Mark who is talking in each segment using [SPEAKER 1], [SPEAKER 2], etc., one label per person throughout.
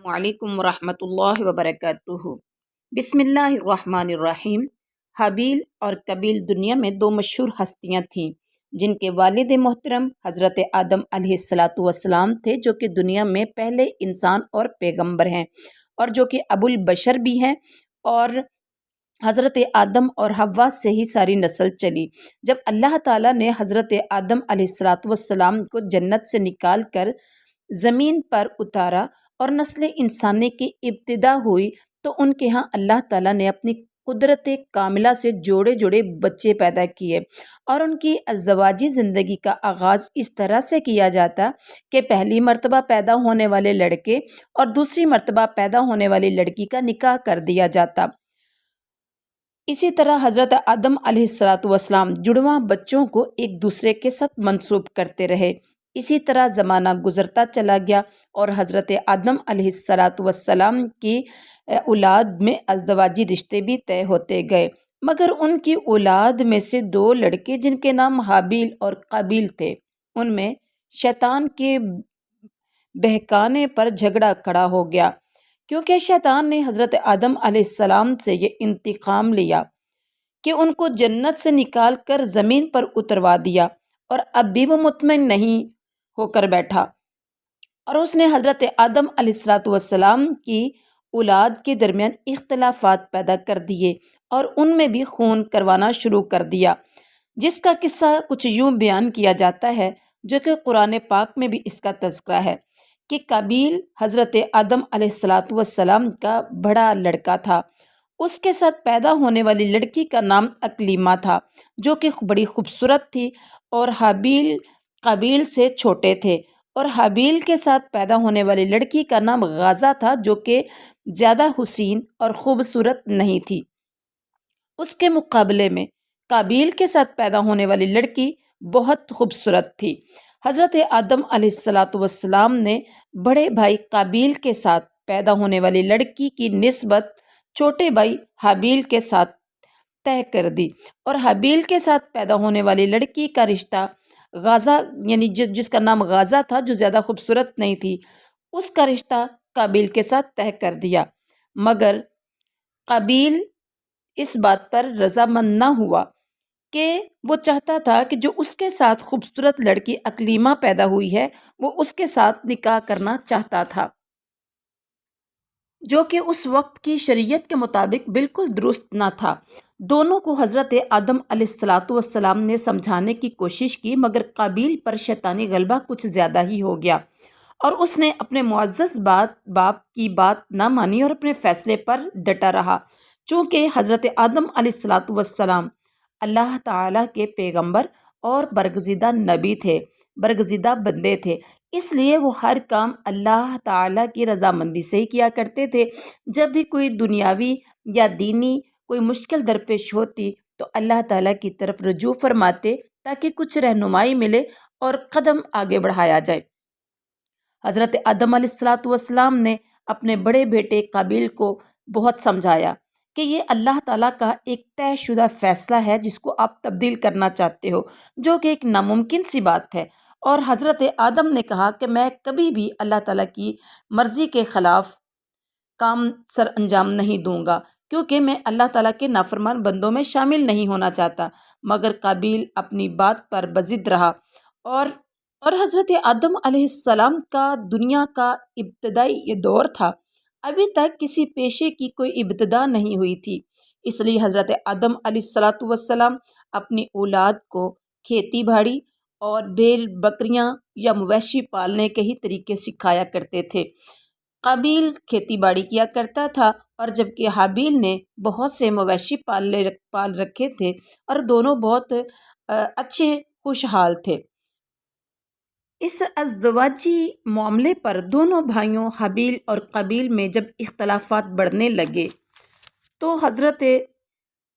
[SPEAKER 1] السلام علیکم ورحمۃ اللہ وبرکاتہ۔ بسم اللہ الرحمن الرحیم۔ حابیل اور قابیل دنیا میں دو مشہور ہستیاں تھیں جن کے والد محترم حضرت آدم علیہ السلام تھے، جو کہ دنیا میں پہلے انسان اور پیغمبر ہیں اور جو کہ ابو البشر بھی ہیں، اور حضرت آدم اور حوا سے ہی ساری نسل چلی۔ جب اللہ تعالیٰ نے حضرت آدم علیہ السلام کو جنت سے نکال کر زمین پر اتارا اور نسل انسانی کی ابتدا ہوئی، تو ان کے ہاں اللہ تعالیٰ نے اپنی قدرت کاملہ سے جوڑے جوڑے بچے پیدا کیے، اور ان کی ازدواجی زندگی کا آغاز اس طرح سے کیا جاتا کہ پہلی مرتبہ پیدا ہونے والے لڑکے اور دوسری مرتبہ پیدا ہونے والی لڑکی کا نکاح کر دیا جاتا۔ اسی طرح حضرت آدم علیہ السلام جڑواں بچوں کو ایک دوسرے کے ساتھ منسوب کرتے رہے۔ اسی طرح زمانہ گزرتا چلا گیا اور حضرت آدم علیہ السلام کی اولاد میں ازدواجی رشتے بھی طے ہوتے گئے، مگر ان کی اولاد میں سے دو لڑکے جن کے نام حابیل اور قابیل تھے، ان میں شیطان کے بہکانے پر جھگڑا کھڑا ہو گیا، کیونکہ شیطان نے حضرت آدم علیہ السلام سے یہ انتقام لیا کہ ان کو جنت سے نکال کر زمین پر اتروا دیا، اور اب بھی وہ مطمئن نہیں ہو کر بیٹھا، اور اس نے حضرت آدم علیہ السلام کی اولاد کے درمیان اختلافات پیدا کر دیے اور ان میں بھی خون کروانا شروع کر دیا، جس کا قصہ کچھ یوں بیان کیا جاتا ہے، جو کہ قرآن پاک میں بھی اس کا تذکرہ ہے کہ قابیل حضرت آدم علیہ السلام کا بڑا لڑکا تھا۔ اس کے ساتھ پیدا ہونے والی لڑکی کا نام اکلیمہ تھا، جو کہ بڑی خوبصورت تھی، اور حابیل قابیل سے چھوٹے تھے، اور حابیل کے ساتھ پیدا ہونے والی لڑکی کا نام غازہ تھا، جو کہ زیادہ حسین اور خوبصورت نہیں تھی۔ اس کے مقابلے میں قابیل کے ساتھ پیدا ہونے والی لڑکی بہت خوبصورت تھی۔ حضرت آدم علیہ السلام نے بڑے بھائی قابیل کے ساتھ پیدا ہونے والی لڑکی کی نسبت چھوٹے بھائی حابیل کے ساتھ طے کر دی، اور حابیل کے ساتھ پیدا ہونے والی لڑکی کا رشتہ غازہ یعنی جس کا نام غازہ تھا، جو زیادہ خوبصورت نہیں تھی، اس کا رشتہ قابیل کے ساتھ طے کر دیا، مگر قابیل اس بات پر رضامند نہ ہوا کہ وہ چاہتا تھا کہ جو اس کے ساتھ خوبصورت لڑکی اکلیمہ پیدا ہوئی ہے، وہ اس کے ساتھ نکاح کرنا چاہتا تھا، جو کہ اس وقت کی شریعت کے مطابق بالکل درست نہ تھا۔ دونوں کو حضرت آدم علیہ السلام نے سمجھانے کی کوشش کی، مگر قابیل پر شیطانی غلبہ کچھ زیادہ ہی ہو گیا، اور اس نے اپنے معزز باپ کی بات نہ مانی اور اپنے فیصلے پر ڈٹا رہا۔ چونکہ حضرت آدم علیہ السلام اللہ تعالیٰ کے پیغمبر اور برگزیدہ نبی تھے، برگزیدہ بندے تھے، اس لیے وہ ہر کام اللہ تعالیٰ کی رضامندی سے ہی کیا کرتے تھے۔ جب بھی کوئی دنیاوی یا دینی کوئی مشکل درپیش ہوتی تو اللہ تعالیٰ کی طرف رجوع فرماتے تاکہ کچھ رہنمائی ملے اور قدم آگے بڑھایا جائے۔ حضرت آدم علیہ السلام نے اپنے بڑے بیٹے قابیل کو بہت سمجھایا کہ یہ اللہ تعالیٰ کا ایک طے شدہ فیصلہ ہے جس کو آپ تبدیل کرنا چاہتے ہو، جو کہ ایک ناممکن سی بات ہے، اور حضرت آدم نے کہا کہ میں کبھی بھی اللہ تعالیٰ کی مرضی کے خلاف کام سر انجام نہیں دوں گا، کیونکہ میں اللہ تعالیٰ کے نافرمان بندوں میں شامل نہیں ہونا چاہتا، مگر قابیل اپنی بات پر بضد رہا، اور حضرت آدم علیہ السلام کا دنیا کا ابتدائی یہ دور تھا، ابھی تک کسی پیشے کی کوئی ابتدا نہیں ہوئی تھی، اس لیے حضرت آدم علیہ السلام اپنی اولاد کو کھیتی باڑی اور بیل بکریاں یا مویشی پالنے کے ہی طریقے سکھایا کرتے تھے۔ قابیل کھیتی باڑی کیا کرتا تھا، اور جبکہ حابیل نے بہت سے مویشی پال رکھے تھے، اور دونوں بہت اچھے خوشحال تھے۔ اس ازدواجی معاملے پر دونوں بھائیوں حابیل اور قابیل میں جب اختلافات بڑھنے لگے تو حضرت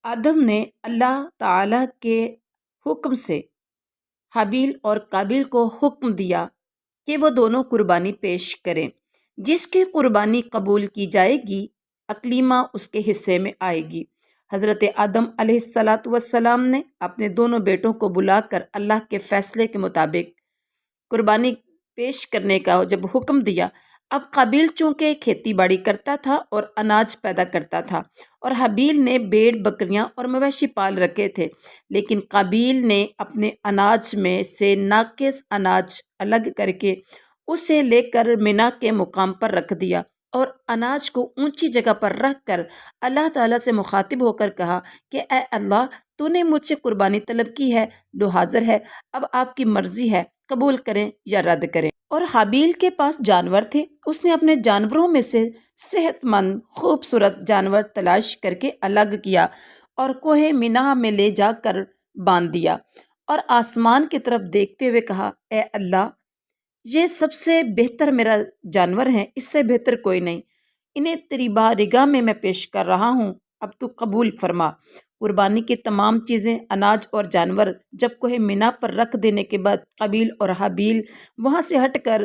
[SPEAKER 1] آدم نے اللہ تعالیٰ کے حکم سے حابیل اور قابیل کو حکم دیا کہ وہ دونوں قربانی پیش کریں، جس کی قربانی قبول کی جائے گی اکلیمہ اس کے حصے میں آئے گی۔ حضرت آدم علیہ السلام نے اپنے دونوں بیٹوں کو بلا کر اللہ کے فیصلے کے مطابق قربانی پیش کرنے کا جب حکم دیا، اب قابیل چونکہ کھیتی باڑی کرتا تھا اور اناج پیدا کرتا تھا، اور حابیل نے بھیڑ بکریاں اور مویشی پال رکھے تھے، لیکن قابیل نے اپنے اناج میں سے ناقص اناج الگ کر کے اسے لے کر منا کے مقام پر رکھ دیا، اور اناج کو اونچی جگہ پر رکھ کر اللہ تعالیٰ سے مخاطب ہو کر کہا کہ اے اللہ، تو نے مجھ سے قربانی طلب کی ہے، جو حاضر ہے، اب آپ کی مرضی ہے، قبول کریں یا رد کریں۔ اور حابیل کے پاس جانور تھے، اس نے اپنے جانوروں میں سے صحت مند خوبصورت جانور تلاش کر کے الگ کیا اور کوہ مینا میں لے جا کر باندھ دیا، اور آسمان کی طرف دیکھتے ہوئے کہا اے اللہ، یہ سب سے بہتر میرا جانور ہیں، اس سے بہتر کوئی نہیں، انہیں تیری بارگاہ میں پیش کر رہا ہوں، اب تو قبول فرما۔ قربانی کی تمام چیزیں، اناج اور جانور جب کوہ مینا پر رکھ دینے کے بعد قابیل اور حابیل وہاں سے ہٹ کر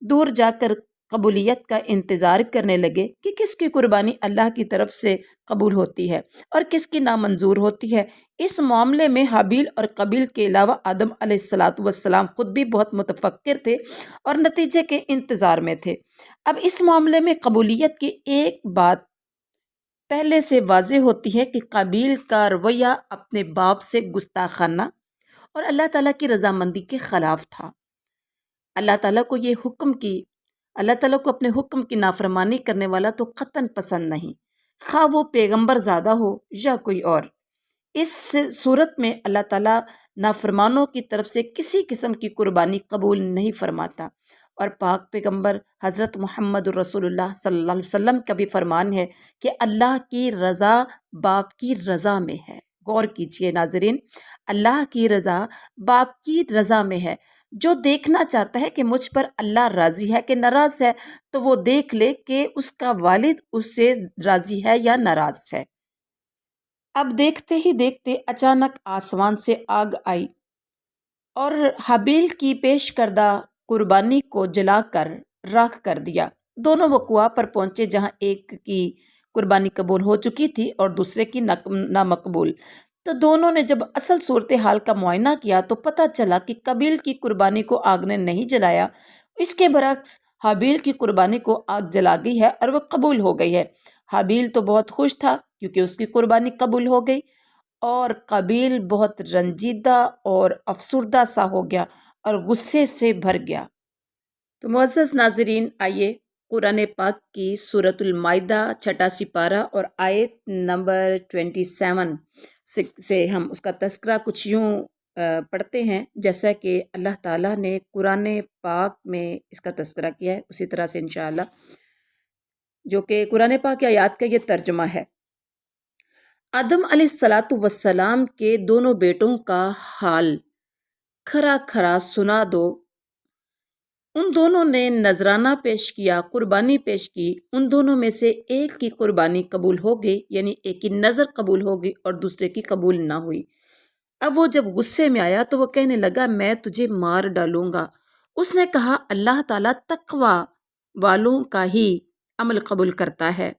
[SPEAKER 1] دور جا کر قبولیت کا انتظار کرنے لگے کہ کس کی قربانی اللہ کی طرف سے قبول ہوتی ہے اور کس کی نامنظور ہوتی ہے۔ اس معاملے میں حابیل اور قابیل کے علاوہ آدم علیہ السلام خود بھی بہت متفکر تھے اور نتیجے کے انتظار میں تھے۔ اب اس معاملے میں قبولیت کی ایک بات پہلے سے واضح ہوتی ہے کہ قابیل کا رویہ اپنے باپ سے گستاخانہ اور اللہ تعالیٰ کی رضامندی کے خلاف تھا۔ اللہ تعالیٰ کو اپنے حکم کی نافرمانی کرنے والا تو قطعاً پسند نہیں، خواہ وہ پیغمبر زادہ ہو یا کوئی اور۔ اس صورت میں اللہ تعالیٰ نافرمانوں کی طرف سے کسی قسم کی قربانی قبول نہیں فرماتا، اور پاک پیغمبر حضرت محمد رسول اللہ صلی اللہ علیہ وسلم کا بھی فرمان ہے کہ اللہ کی رضا باپ کی رضا میں ہے۔ غور کیجئے ناظرین، اللہ کی رضا باپ کی رضا میں ہے۔ جو دیکھنا چاہتا ہے کہ مجھ پر اللہ راضی ہے کہ ناراض ہے، تو وہ دیکھ لے کہ اس کا والد اس سے راضی ہے یا ناراض ہے۔ اب دیکھتے ہی دیکھتے اچانک آسمان سے آگ آئی اور حابیل کی پیش کردہ قربانی کو جلا کر راکھ کر دیا۔ دونوں وہ کنواں پر پہنچے جہاں ایک کی قربانی قبول ہو چکی تھی اور دوسرے کی نامقبول۔ تو دونوں نے جب اصل صورتحال کا معائنہ کیا تو پتہ چلا کہ قابیل کی قربانی کو آگ نے نہیں جلایا، اس کے برعکس حابیل کی قربانی کو آگ جلا گئی ہے اور وہ قبول ہو گئی ہے۔ حابیل تو بہت خوش تھا کیونکہ اس کی قربانی قبول ہو گئی، اور قابیل بہت رنجیدہ اور افسردہ سا ہو گیا اور غصے سے بھر گیا۔ تو معزز ناظرین، آئیے قرآن پاک کی سورۃ المائدہ 6واں سپارہ اور آیت نمبر 27 سے ہم اس کا تذکرہ کچھ یوں پڑھتے ہیں جیسا کہ اللہ تعالیٰ نے قرآن پاک میں اس کا تذکرہ کیا ہے، اسی طرح سے انشاءاللہ، جو کہ قرآن پاک کی آیات کا یہ ترجمہ ہے۔ آدم علیہ السلام کے دونوں بیٹوں کا حال کھرا کھرا سنا دو۔ ان دونوں نے نذرانہ پیش کیا، قربانی پیش کی، ان دونوں میں سے ایک کی قربانی قبول ہو گئی، یعنی ایک کی نذر قبول ہو گئی اور دوسرے کی قبول نہ ہوئی۔ اب وہ جب غصے میں آیا تو وہ کہنے لگا میں تجھے مار ڈالوں گا۔ اس نے کہا اللہ تعالیٰ تقوی والوں کا ہی عمل قبول کرتا ہے،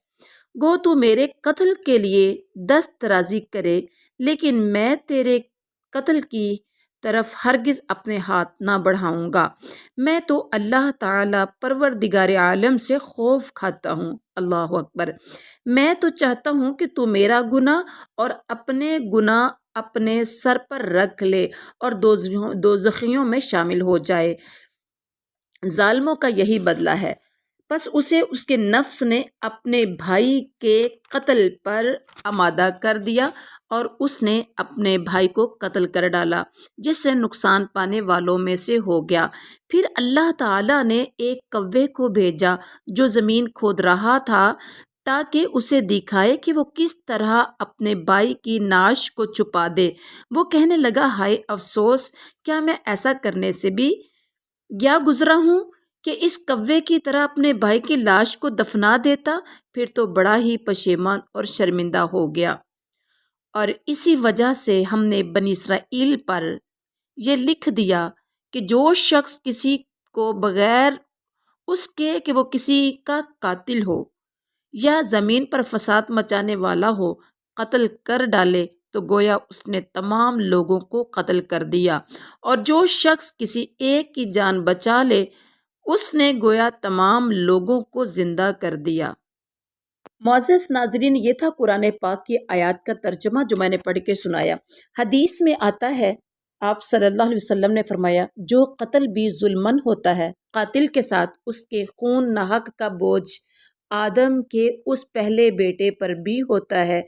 [SPEAKER 1] گو تو میرے قتل کے لیے دست درازی کرے، لیکن میں تیرے قتل کی طرف ہرگز اپنے ہاتھ نہ بڑھاؤں گا، میں تو اللہ تعالیٰ پروردگار عالم سے خوف کھاتا ہوں۔ اللہ اکبر۔ میں تو چاہتا ہوں کہ تو میرا گناہ اور اپنے گناہ اپنے سر پر رکھ لے اور دوزخیوں میں شامل ہو جائے۔ ظالموں کا یہی بدلہ ہے۔ پس اسے اس کے نفس نے اپنے بھائی کے قتل پر آمادہ کر دیا اور اس نے اپنے بھائی کو قتل کر ڈالا، جس سے نقصان پانے والوں میں سے ہو گیا۔ پھر اللہ تعالیٰ نے ایک کوے کو بھیجا جو زمین کھود رہا تھا تاکہ اسے دکھائے کہ وہ کس طرح اپنے بھائی کی نعش کو چھپا دے۔ وہ کہنے لگا ہائے افسوس، کیا میں ایسا کرنے سے بھی گیا گزرا ہوں کہ اس کوے کی طرح اپنے بھائی کی لاش کو دفنا دیتا، پھر تو بڑا ہی پشیمان اور شرمندہ ہو گیا۔ اور اسی وجہ سے ہم نے بنی اسرائیل پر یہ لکھ دیا کہ جو شخص کسی کو بغیر اس کے کہ وہ کسی کا قاتل ہو یا زمین پر فساد مچانے والا ہو قتل کر ڈالے تو گویا اس نے تمام لوگوں کو قتل کر دیا، اور جو شخص کسی ایک کی جان بچا لے اس نے گویا تمام لوگوں کو زندہ کر دیا۔ معزز ناظرین، یہ تھا قرآن پاک کی آیات کا ترجمہ جو میں نے پڑھ کے سنایا۔ حدیث میں آتا ہے، آپ صلی اللہ علیہ وسلم نے فرمایا، جو قتل بھی ظلمن ہوتا ہے، قاتل کے ساتھ اس کے خون ناحق کا بوجھ آدم کے اس پہلے بیٹے پر بھی ہوتا ہے،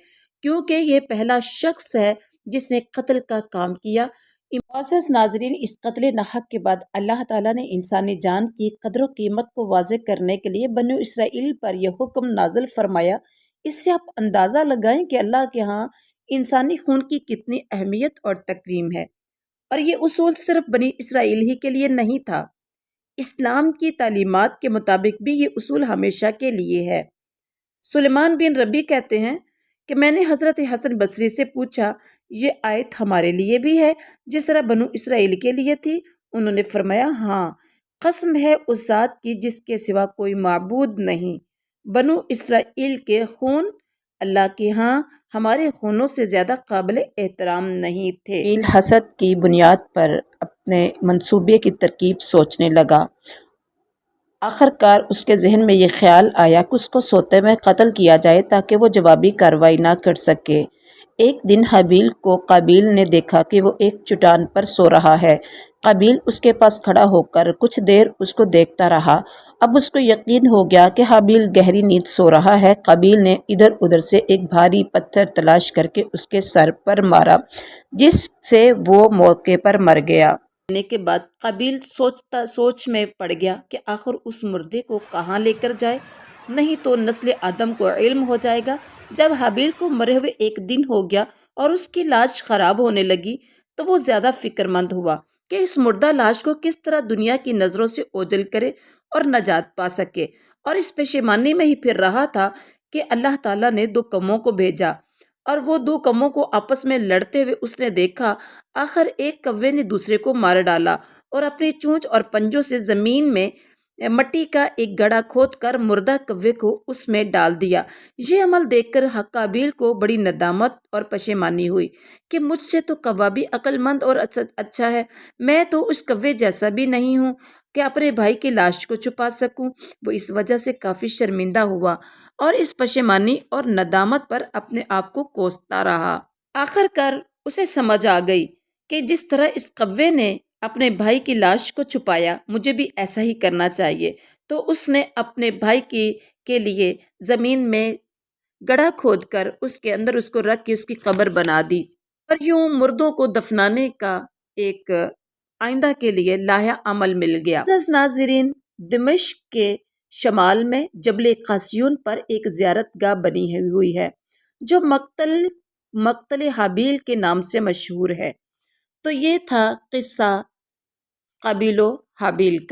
[SPEAKER 1] کیونکہ یہ پہلا شخص ہے جس نے قتل کا کام کیا۔ معزز ناظرین، اس قتل ناحق کے بعد اللہ تعالیٰ نے انسانی جان کی قدر و قیمت کو واضح کرنے کے لیے بنو اسرائیل پر یہ حکم نازل فرمایا۔ اس سے آپ اندازہ لگائیں کہ اللہ کے ہاں انسانی خون کی کتنی اہمیت اور تکریم ہے، اور یہ اصول صرف بنی اسرائیل ہی کے لیے نہیں تھا، اسلام کی تعلیمات کے مطابق بھی یہ اصول ہمیشہ کے لیے ہے۔ سلیمان بن ربی کہتے ہیں کہ میں نے حضرت حسن بصری سے پوچھا، یہ آیت ہمارے لیے بھی ہے جس طرح بنو اسرائیل کے لیے تھی؟ انہوں نے فرمایا، ہاں، قسم ہے اس ذات کی جس کے سوا کوئی معبود نہیں، بنو اسرائیل کے خون اللہ کے ہاں ہمارے خونوں سے زیادہ قابل احترام نہیں تھے۔ حسد کی بنیاد پر اپنے منصوبے کی ترکیب سوچنے لگا۔ آخر کار اس کے ذہن میں یہ خیال آیا کہ اس کو سوتے میں قتل کیا جائے تاکہ وہ جوابی کارروائی نہ کر سکے۔ ایک دن حابیل کو قابیل نے دیکھا کہ وہ ایک چٹان پر سو رہا ہے۔ قابیل اس کے پاس کھڑا ہو کر کچھ دیر اس کو دیکھتا رہا۔ اب اس کو یقین ہو گیا کہ حابیل گہری نیند سو رہا ہے۔ قابیل نے ادھر ادھر سے ایک بھاری پتھر تلاش کر کے اس کے سر پر مارا، جس سے وہ موقع پر مر گیا۔ مرنے کے بعد قابیل سوچ میں پڑ گیا کہ آخر اس مردے کو کہاں لے کر جائے، نہیں تو نسل آدم کو علم ہو جائے گا۔ جب حابیل کو مرے ہوئے ایک دن ہو گیا اور اس کی لاش خراب ہونے لگی تو وہ زیادہ فکر مند ہوا کہ اس مردہ لاش کو کس طرح دنیا کی نظروں سے اوجھل کرے اور نجات پا سکے، اور اس پشیمانی میں ہی پھر رہا تھا کہ اللہ تعالیٰ نے دو قوموں کو بھیجا، اور وہ دو قوموں کو آپس میں لڑتے ہوئے اس نے دیکھا۔ آخر ایک کوے نے دوسرے کو مار ڈالا اور اپنی چونچ اور پنجوں سے زمین میں مٹی کا ایک گڑھا کھود کر مردہ کوے کو اس میں ڈال دیا۔ یہ عمل دیکھ کر قابیل کو بڑی ندامت اور پشیمانی ہوئی کہ مجھ سے تو کوا بھی عقل مند اور اچھا ہے، میں تو اس کوے جیسا بھی نہیں ہوں کہ اپنے بھائی کی لاش کو چھپا سکوں۔ وہ اس وجہ سے کافی شرمندہ ہوا اور اس پشیمانی اور ندامت پر اپنے آپ کو کوستا رہا۔ آخر کار اسے سمجھ آ گئی کہ جس طرح اس کوے نے اپنے بھائی کی لاش کو چھپایا، مجھے بھی ایسا ہی کرنا چاہیے۔ تو اس نے اپنے بھائی کے لیے زمین میں گڑھا کھود کر اس کے اندر اس کو رکھ کے اس کی قبر بنا دی، اور یوں مردوں کو دفنانے کا ایک آئندہ کے لیے لائحہ عمل مل گیا۔ ناظرین، دمشق کے شمال میں جبل قاسیون پر ایک زیارت گاہ بنی ہوئی ہے جو مقتل حابیل کے نام سے مشہور ہے۔ تو یہ تھا قصہ قابیل و حابیل کا۔